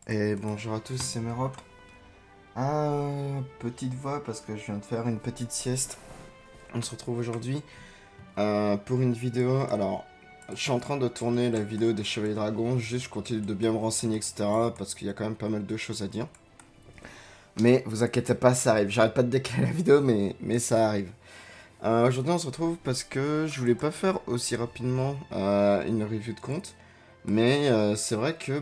Et bonjour à tous, c'est Merop. Petite voix parce que je viens de faire une petite sieste. On se retrouve aujourd'hui pour une vidéo. Alors, je suis en train de tourner la vidéo des Chevaliers Dragons. Juste, je continue de bien me renseigner, etc. Parce qu'il y a quand même pas mal de choses à dire. Mais vous inquiétez pas, ça arrive. J'arrête pas de décaler la vidéo, mais ça arrive. Aujourd'hui, on se retrouve parce que je voulais pas faire aussi rapidement une review de compte. Mais c'est vrai que,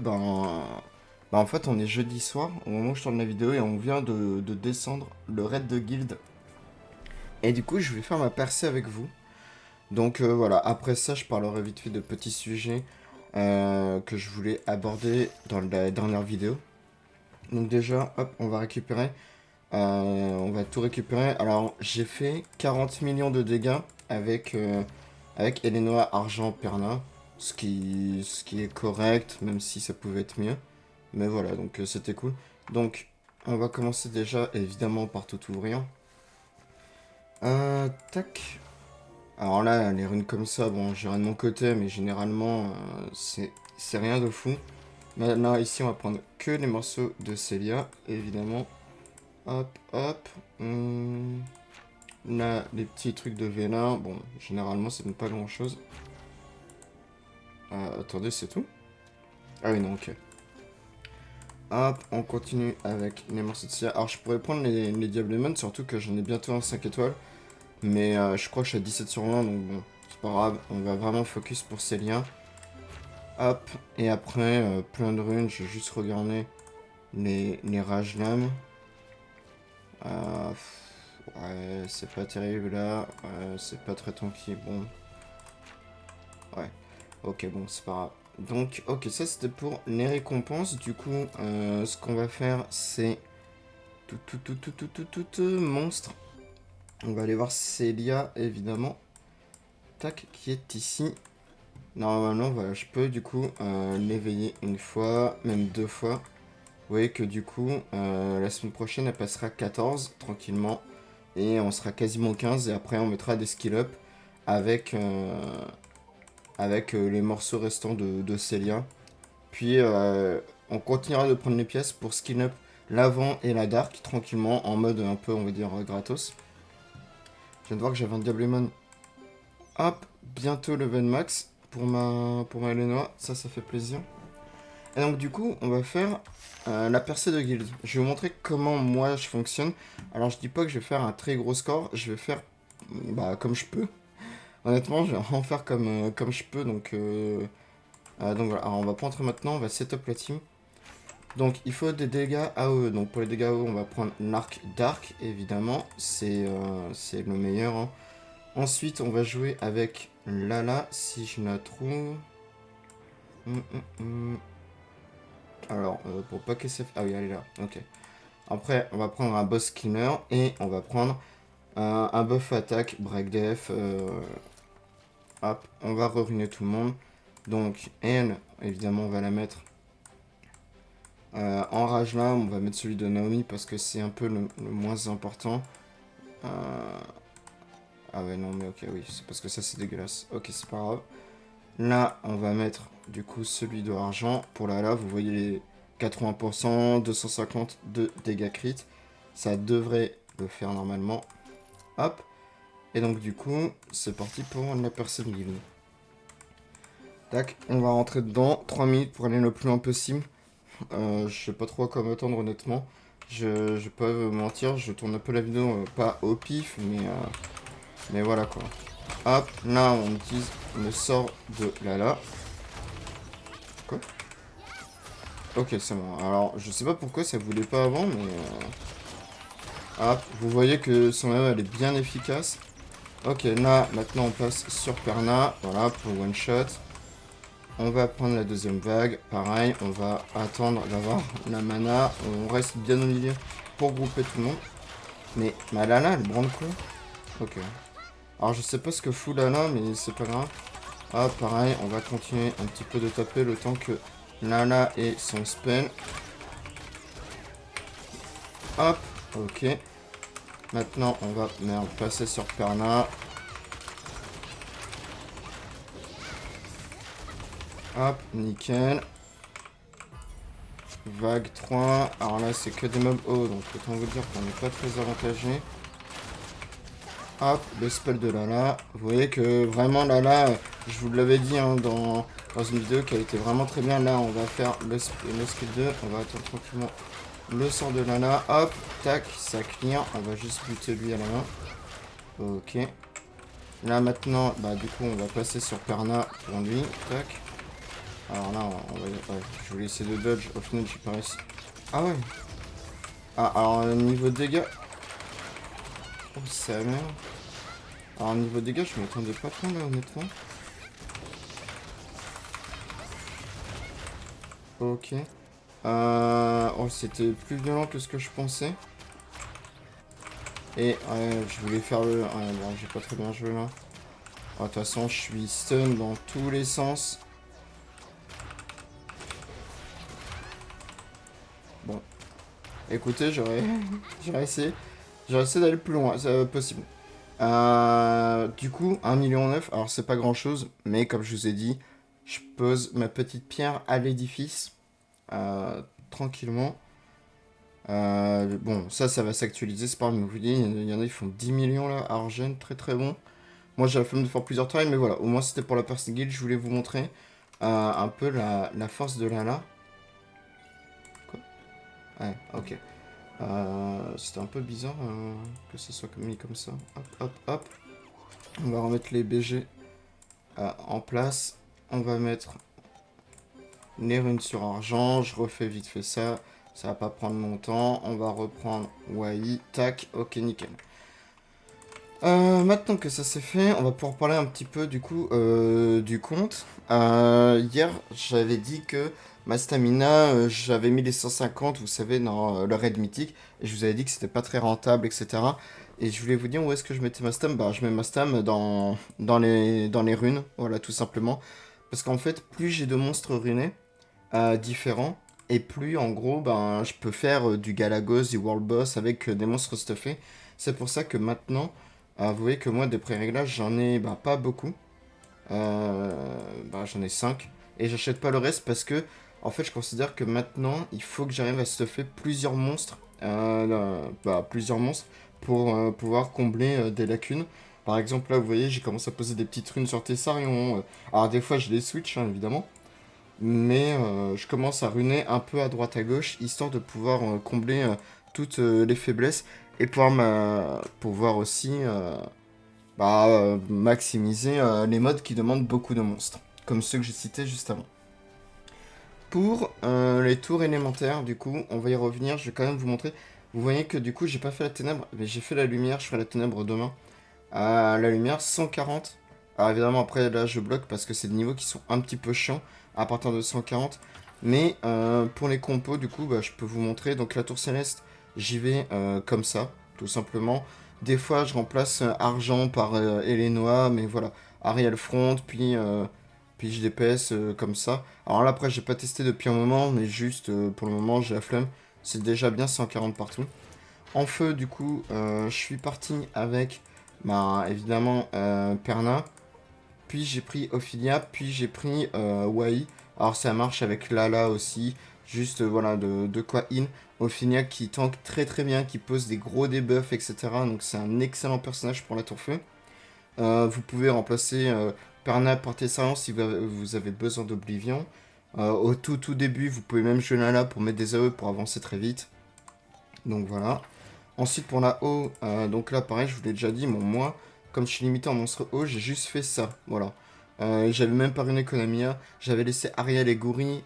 en fait, on est jeudi soir, au moment où je tourne la vidéo, et on vient de descendre le raid de guild. Et du coup, je voulais faire ma percée avec vous. Donc voilà, après ça, je parlerai vite fait de petits sujets que je voulais aborder dans la dernière vidéo. Donc déjà, hop, on va récupérer. On va tout récupérer. Alors, j'ai fait 40 millions de dégâts avec Elenoa Argent Perna. Ce qui est correct, même si ça pouvait être mieux. Mais voilà, donc c'était cool. Donc, on va commencer déjà, évidemment, par tout ouvrir. Tac. Alors là, les runes comme ça, bon, j'ai rien de mon côté, mais généralement, c'est rien de fou. Maintenant, ici, on va prendre que les morceaux de Célia, évidemment. Hop, hop. Là, les petits trucs de Vélin, bon, généralement, ça donne pas grand-chose. Attendez, c'est tout? Ah oui, non, ok. Hop, on continue avec les morceaux de Célia. Alors, je pourrais prendre les Diablemon, surtout que j'en ai bientôt un 5 étoiles. Mais je crois que je suis à 17 sur 20, donc bon, c'est pas grave. On va vraiment focus pour Célia. Hop, et après, plein de runes, je vais juste regarder les rages lames. Ouais, c'est pas terrible là. C'est pas très tranquille. Bon, ouais. Ok, bon, c'est pas grave. Donc, ok, ça c'était pour les récompenses. Du coup, ce qu'on va faire, c'est monstre. On va aller voir Célia, évidemment. Tac, qui est ici. Normalement, voilà, je peux du coup l'éveiller une fois, même deux fois. Vous voyez que du coup, la semaine prochaine, elle passera 14 tranquillement. Et on sera quasiment 15. Et après, on mettra des skill up avec, les morceaux restants de Célia. Puis, on continuera de prendre les pièces pour skill up l'avant et la dark tranquillement en mode un peu, on va dire, gratos. Je viens de voir que j'avais un Diablemon. Hop, bientôt level max pour ma Elenoa. Ça fait plaisir. Et donc du coup, on va faire la percée de guild. Je vais vous montrer comment moi je fonctionne. Alors je dis pas que je vais faire un très gros score, je vais faire comme je peux. Honnêtement, je vais en faire comme je peux. Donc voilà, alors on va pas entrer maintenant, on va setup la team. Donc il faut des dégâts AOE. Donc pour les dégâts AOE, on va prendre l'arc Dark, évidemment. C'est le meilleur. Hein. Ensuite, on va jouer avec Lala, si je la trouve. Alors, pour pas qu'elle s'efface... Ah oui, elle est là, ok. Après, on va prendre un boss killer et on va prendre un buff attaque, break def. Hop, on va ruiner tout le monde. Donc, elle, évidemment, on va la mettre en rage là. On va mettre celui de Naomi parce que c'est un peu le moins important. Ah ouais, non, mais ok, oui, c'est parce que ça c'est dégueulasse. Ok, c'est pas grave. Là, on va mettre du coup celui de argent. Pour la lave, vous voyez les 80%, 250 de dégâts crit. Ça devrait le faire normalement. Hop. Et donc du coup, c'est parti pour la percée de guild. Tac, on va rentrer dedans. 3 minutes pour aller le plus loin possible. Je sais pas trop à quoi m'attendre honnêtement. Je vais pas vous mentir, je tourne un peu la vidéo, pas au pif, mais voilà quoi. Hop, là on utilise le sort de Lala. Quoi? Ok, c'est bon. Alors, je sais pas pourquoi ça voulait pas avant, mais... Hop, vous voyez que son AOE, elle est bien efficace. Ok, là, maintenant, on passe sur Perna. Voilà, pour one shot. On va prendre la deuxième vague. Pareil, on va attendre d'avoir la mana. On reste bien au milieu pour grouper tout le monde. Mais Lala, elle branle quoi? Ok. Alors, je sais pas ce que fout Lala, mais c'est pas grave. Ah, pareil, on va continuer un petit peu de taper le temps que Lala ait son spell. Hop, ok. Maintenant, on va passer sur Perna. Hop, nickel. Vague 3. Alors là, c'est que des mobs hauts, donc autant vous dire qu'on n'est pas très avantagé. Hop, le spell de Lala. Vous voyez que vraiment Lala, je vous l'avais dit hein, dans une vidéo qui a été vraiment très bien. Là, on va faire le skill 2. On va attendre tranquillement le sort de Lala. Hop, tac, ça clear. On va juste buter lui à la main. Ok. Là maintenant, bah du coup, on va passer sur Perna pour lui. Tac. Alors là, on va... Ouais, je voulais essayer de dodge. Au final, j'ai pas réussi. Ah ouais. Ah, alors niveau dégâts... Oh, ça merde. Alors niveau dégâts, je m'attendais pas trop là, honnêtement. Ok. Oh, c'était plus violent que ce que je pensais. Et je voulais faire le... Ouais, bon, j'ai pas très bien joué là. De toute façon, je suis stun dans tous les sens. Bon. Écoutez, j'aurais essayé. J'aurais essayé d'aller plus loin, c'est possible. Du coup, 1,9 million. Alors, c'est pas grand chose, mais comme je vous ai dit, je pose ma petite pierre à l'édifice. Tranquillement. Bon, ça va s'actualiser, c'est pas grave, mais vous voyez, il y en a, ils font 10 millions là, Argent, très très bon. Moi, j'ai la flemme de faire plusieurs tries, mais voilà, au moins c'était pour la Person Guild, je voulais vous montrer un peu la force de Lala. Quoi? Ouais, ok. C'était un peu bizarre que ça soit mis comme ça. Hop, hop, hop. On va remettre les BG en place. On va mettre les runes sur argent. Je refais vite fait ça. Ça va pas prendre longtemps. On va reprendre Wai. Tac. Ok, nickel. Maintenant que ça c'est fait, on va pouvoir parler un petit peu du coup du compte. Hier, j'avais dit que ma stamina, j'avais mis les 150, vous savez, dans le raid mythique, et je vous avais dit que c'était pas très rentable, etc. Et je voulais vous dire où est-ce que je mettais ma stam. Bah, je mets ma stam dans les runes, voilà, tout simplement. Parce qu'en fait, plus j'ai de monstres runés différents, et plus en gros, ben, je peux faire du Galagos, du World Boss avec des monstres stuffés. C'est pour ça que maintenant. Vous voyez que moi, des pré-réglages, j'en ai bah, pas beaucoup. J'en ai 5. Et j'achète pas le reste parce que, en fait, je considère que maintenant, il faut que j'arrive à stuffer plusieurs monstres. Plusieurs monstres pour pouvoir combler des lacunes. Par exemple, là, vous voyez, j'ai commencé à poser des petites runes sur Tessarion. Alors, des fois, je les switch, hein, évidemment. Mais je commence à runer un peu à droite à gauche, histoire de pouvoir combler toutes les faiblesses et pouvoir aussi maximiser les modes qui demandent beaucoup de monstres, comme ceux que j'ai cités juste avant. Pour les tours élémentaires, du coup, on va y revenir, je vais quand même vous montrer. Vous voyez que du coup, j'ai pas fait la ténèbre, mais j'ai fait la lumière, je ferai la ténèbre demain. La lumière, 140. Alors évidemment, après, là, je bloque parce que c'est des niveaux qui sont un petit peu chiants à partir de 140. Mais pour les compos, du coup, bah, je peux vous montrer. Donc la tour céleste, j'y vais comme ça, tout simplement. Des fois, je remplace argent par Elenoa, mais voilà. Ariel Front, puis je DPS comme ça. Alors là, après, j'ai pas testé depuis un moment, mais juste pour le moment, j'ai la flemme. C'est déjà bien 140 partout. En feu, du coup, je suis parti avec, évidemment, Perna. Puis j'ai pris Ophilia, puis j'ai pris Wai. Alors ça marche avec Lala aussi. Juste, voilà, de quoi in. Ophilia qui tank très très bien, qui pose des gros debuffs, etc. Donc c'est un excellent personnage pour la tour feu. Vous pouvez remplacer Perna par Tessarion si vous avez besoin d'Oblivion. Au tout début, vous pouvez même jouer Lala pour mettre des AE pour avancer très vite. Donc voilà. Ensuite, pour la haut, donc là, pareil, je vous l'ai déjà dit, moi, comme je suis limité en monstre haut, j'ai juste fait ça, voilà. J'avais même pas ruiné Konamiya, j'avais laissé Ariel et Guri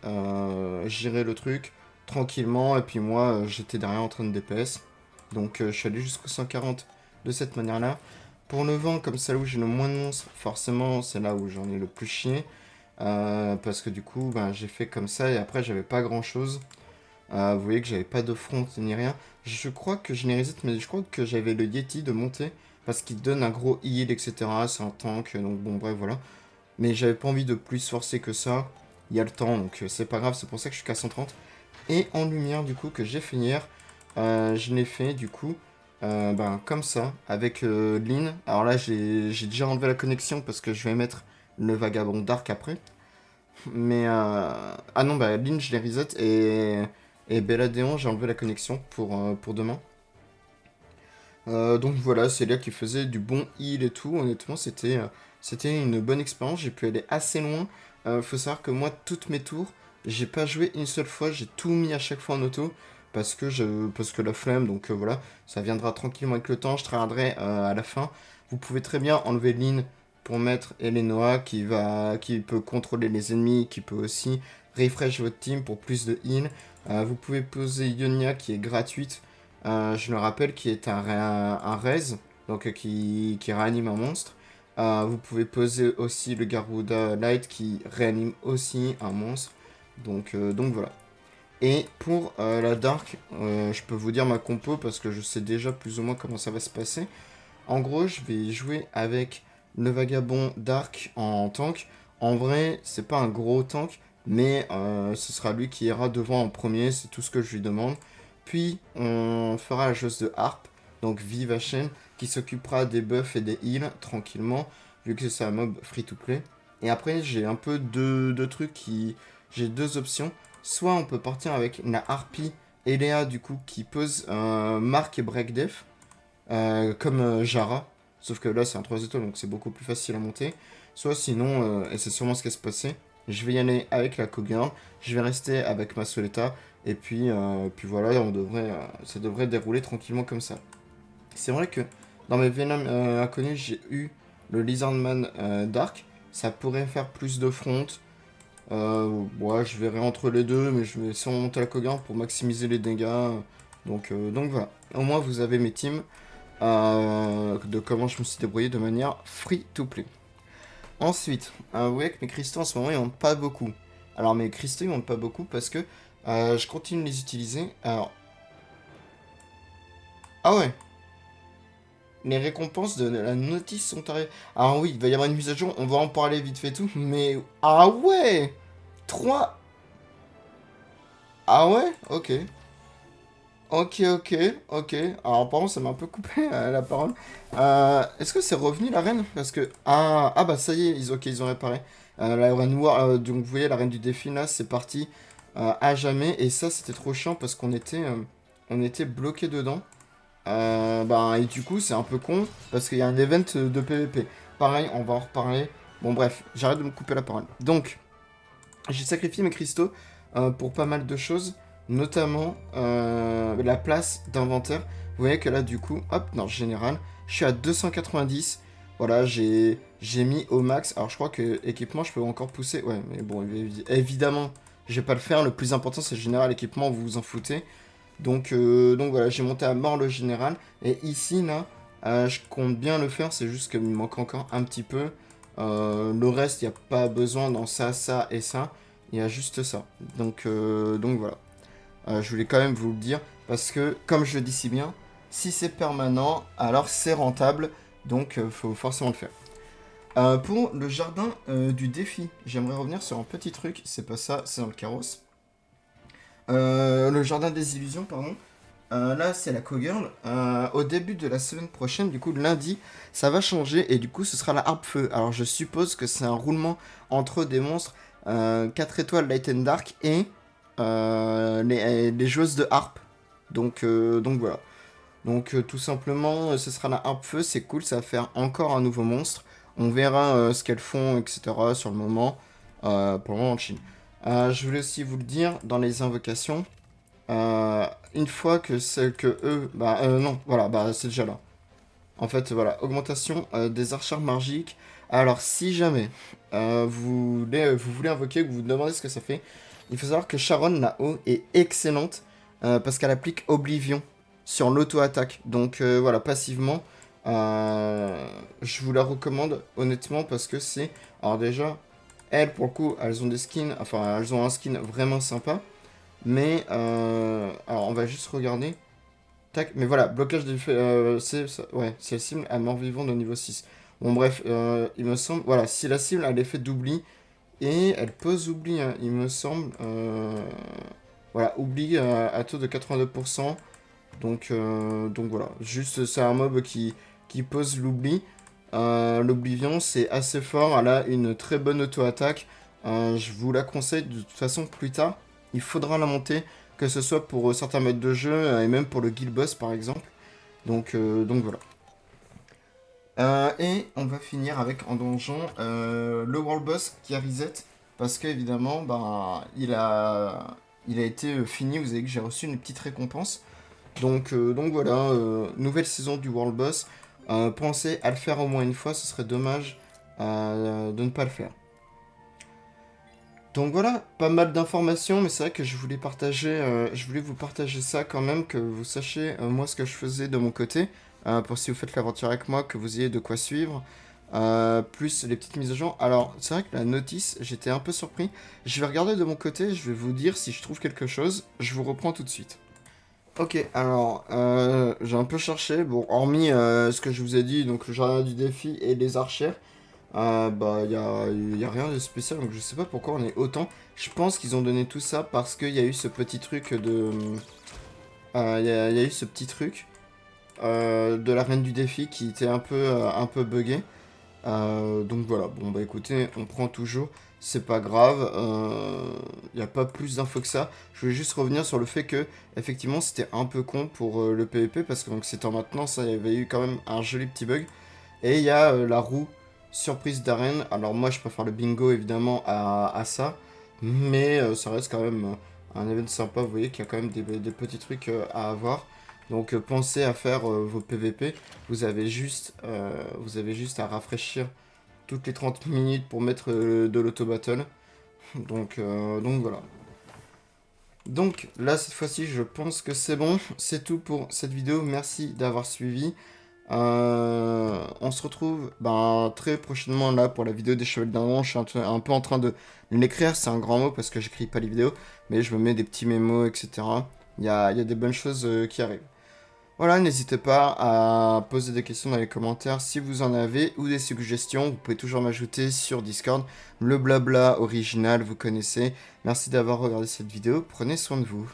gérer le truc tranquillement, et puis moi, j'étais derrière en train de DPS. Donc, je suis allé jusqu'au 140 de cette manière-là. Pour le vent, comme c'est là où j'ai le moins de monstres, forcément, c'est là où j'en ai le plus chié. Parce que du coup, j'ai fait comme ça, et après, j'avais pas grand-chose. Vous voyez que j'avais pas de front ni rien. Je crois que je n'ai reset, mais je crois que j'avais le Yeti de monter. Parce qu'il donne un gros heal, etc. C'est un tank, donc bon, bref, voilà. Mais j'avais pas envie de plus forcer que ça. Il y a le temps, donc c'est pas grave, c'est pour ça que je suis qu'à 130. Et en lumière, du coup, que j'ai fait hier, je l'ai fait, du coup, comme ça, avec Lynn. Alors là, j'ai déjà enlevé la connexion parce que je vais mettre le vagabond dark après. Mais, ah non, Lynn, je l'ai reset et Et Belladéon, j'ai enlevé la connexion pour demain. Donc voilà, c'est là qui faisait du bon heal et tout. Honnêtement, c'était une bonne expérience. J'ai pu aller assez loin. Faut savoir que moi, toutes mes tours, j'ai pas joué une seule fois. J'ai tout mis à chaque fois en auto. Parce que la flemme, donc voilà, ça viendra tranquillement avec le temps. Je tryhardrai à la fin. Vous pouvez très bien enlever Lynn pour mettre Elenoa qui peut contrôler les ennemis, qui peut aussi refresh votre team pour plus de heal. Vous pouvez poser Ionia qui est gratuite, je le rappelle, qui est un raise, donc qui réanime un monstre. Vous pouvez poser aussi le Garuda Light qui réanime aussi un monstre. Donc voilà. Et pour la Dark, je peux vous dire ma compo parce que je sais déjà plus ou moins comment ça va se passer. En gros, je vais jouer avec le Vagabond Dark en tank. En vrai, c'est pas un gros tank, mais ce sera lui qui ira devant en premier, c'est tout ce que je lui demande. Puis, on fera la chose de Harp, donc Viva Chain, qui s'occupera des buffs et des heals tranquillement, vu que c'est un mob free-to-play. Et après, j'ai un peu deux trucs qui... J'ai deux options. Soit on peut partir avec la Harpie Elea, du coup, qui pose Mark et Break Def comme Jara, sauf que là c'est un 3 étoiles donc c'est beaucoup plus facile à monter. Soit sinon, et c'est sûrement ce qui va se passer, je vais y aller avec la Cogirl, je vais rester avec ma Soleta, et puis voilà, ça devrait dérouler tranquillement comme ça. C'est vrai que dans mes Venom inconnus, j'ai eu le Lizardman Dark, ça pourrait faire plus de front. Ouais, je verrai entre les deux, mais je vais sûrement monter la Cogirl pour maximiser les dégâts. Donc voilà, au moins vous avez mes teams de comment je me suis débrouillé de manière free to play. Ensuite, vous voyez que mes cristaux en ce moment ils montent pas beaucoup. Alors mes cristaux ils montent pas beaucoup parce que je continue de les utiliser. Alors, ah ouais, les récompenses de la notice sont arrivées. Alors oui, il va y avoir une mise à jour, on va en parler vite fait tout, mais ah ouais, 3. Ah ouais, ok. Ok. Alors, par contre, ça m'a un peu coupé la parole. Est-ce que c'est revenu la reine? Parce que. Bah ça y est, ils ont réparé. La reine noire, donc vous voyez, la reine du défi là, c'est parti à jamais. Et ça, c'était trop chiant parce on était bloqué dedans. Et du coup, c'est un peu con parce qu'il y a un event de PvP. Pareil, on va en reparler. Bon, bref, j'arrête de me couper la parole. Donc, j'ai sacrifié mes cristaux pour pas mal de choses, notamment la place d'inventaire. Vous voyez que là, du coup, hop, dans le général, je suis à 290. Voilà, j'ai mis au max. Alors, je crois que équipement, je peux encore pousser. Ouais, mais bon, évidemment, je vais pas le faire. Le plus important, c'est le général. Équipement, vous vous en foutez. Donc voilà, j'ai monté à mort le général. Et ici, là, je compte bien le faire. C'est juste qu'il me manque encore un petit peu. Le reste, il n'y a pas besoin dans ça, ça et ça. Il y a juste ça. Donc voilà. Je voulais quand même vous le dire. Parce que, comme je le dis si bien, si c'est permanent, alors c'est rentable. Donc, faut forcément le faire. Pour le jardin du défi, j'aimerais revenir sur un petit truc. C'est pas ça, c'est dans le carrosse. Le jardin des illusions, pardon. Là, c'est la Cogirl. Au début de la semaine prochaine, du coup, lundi, ça va changer et du coup, ce sera la harpe feu. Alors, je suppose que c'est un roulement entre des monstres 4 étoiles Light and Dark et les joueuses de harpe. Donc voilà. Tout simplement, ce sera la harpe feu. C'est cool, ça va faire encore un nouveau monstre. On verra ce qu'elles font, etc. sur le moment. Pour le moment, en Chine. Je voulais aussi vous le dire dans les invocations. Une fois que celle que eux... non, voilà, c'est déjà là. En fait, voilà, augmentation des archères magiques. Alors, si jamais vous voulez invoquer, que vous vous demandez ce que ça fait, il faut savoir que Sharon, là-haut, est excellente parce qu'elle applique Oblivion sur l'auto-attaque. Donc, voilà, passivement, je vous la recommande, honnêtement, parce que c'est... Alors déjà, elles, pour le coup, elles ont des skins... Enfin, elles ont un skin vraiment sympa. Mais, alors on va juste regarder. Tac, mais voilà, blocage des faits, ouais, c'est la cible à mort-vivant de niveau 6. Bon bref, il me semble, voilà, si la cible a l'effet d'oubli, et elle pose oubli, hein, il me semble, voilà, oubli à taux de 82%, donc voilà, juste c'est un mob qui pose l'oubli. L'Oblivion, c'est assez fort, elle a une très bonne auto-attaque, je vous la conseille de toute façon plus tard. Il faudra la monter. que ce soit pour certains modes de jeu et même pour le guild boss par exemple. Donc voilà. Et on va finir avec en donjon le world boss qui a reset parce qu'évidemment bah, il a été fini. Vous avez que j'ai reçu une petite récompense. Donc voilà, nouvelle saison du world boss. Pensez à le faire au moins une fois, ce serait dommage de ne pas le faire. Donc voilà, pas mal d'informations, mais c'est vrai que je voulais vous partager ça quand même, que vous sachiez moi ce que je faisais de mon côté, pour si vous faites l'aventure avec moi, que vous ayez de quoi suivre, plus les petites mises à jour. Alors, c'est vrai que la notice, j'étais un peu surpris. Je vais regarder de mon côté, je vais vous dire si je trouve quelque chose, je vous reprends tout de suite. Ok, alors, j'ai un peu cherché, bon, hormis ce que je vous ai dit, donc le jardin du défi et les archères, bah, y a rien de spécial, donc je sais pas pourquoi on est autant. Je pense qu'ils ont donné tout ça parce qu'il y a eu ce petit truc de... y a eu ce petit truc de la reine du défi qui était un peu buggé. Donc voilà, bon bah écoutez, on prend toujours, c'est pas grave, il n'y a pas plus d'infos que ça. Je voulais juste revenir sur le fait que, effectivement, c'était un peu con pour le PvP, parce que donc c'était en maintenance, il y avait eu quand même un joli petit bug. Et il y a la roue surprise d'arène. Alors moi je préfère le bingo évidemment à ça, mais ça reste quand même un event sympa. Vous voyez qu'il y a quand même des petits trucs à avoir. Donc pensez à faire vos PVP. Vous avez juste à rafraîchir toutes les 30 minutes pour mettre de l'auto-battle. Donc voilà. Donc là cette fois-ci je pense que c'est bon. C'est tout pour cette vidéo. Merci d'avoir suivi. On se retrouve ben, très prochainement là pour la vidéo des cheveux d'un. Je suis un peu en train de l'écrire, c'est un grand mot parce que j'écris pas les vidéos, mais je me mets des petits mémos, etc. Il y a des bonnes choses qui arrivent. Voilà, n'hésitez pas à poser des questions dans les commentaires si vous en avez ou des suggestions. Vous pouvez toujours m'ajouter sur Discord. Le blabla original, vous connaissez. Merci d'avoir regardé cette vidéo. Prenez soin de vous.